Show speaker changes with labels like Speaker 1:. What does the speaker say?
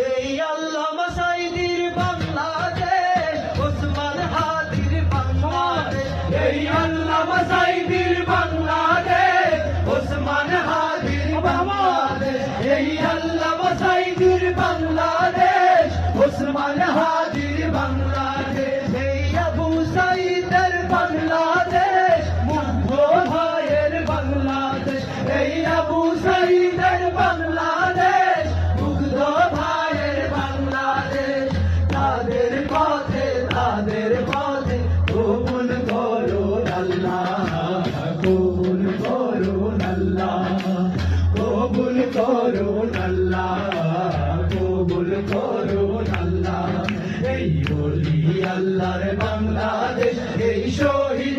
Speaker 1: এই আল্লামা সাঈদীর বাংলাদেশ, ওসমান হাদির বাংলাদেশ। এই আল্লামা সাঈদীর বাংলাদেশ, ওসমান হাদির বাংলাদেশ। এই আল্লামা সাঈদীর বাংলাদেশ, ওসমান হাদির বাংলাদেশ। এই আবু সাঈদের বাংলাদেশ, মুগ্ধ ভাইয়ের বাংলাদেশ। এই আবু সাঈদের বাংলাদেশ, মুগ্ধ ভাইয়ের বাংলাদেশ। তাদের পথে কবুল করুন আল্লাহ, কবুল করুন আল্লাহ, কবুল করুন আল্লাহ, কবুল করুন আল্লাহ। এই বলি আল্লাহর বাংলাদেশ, এই শহীদ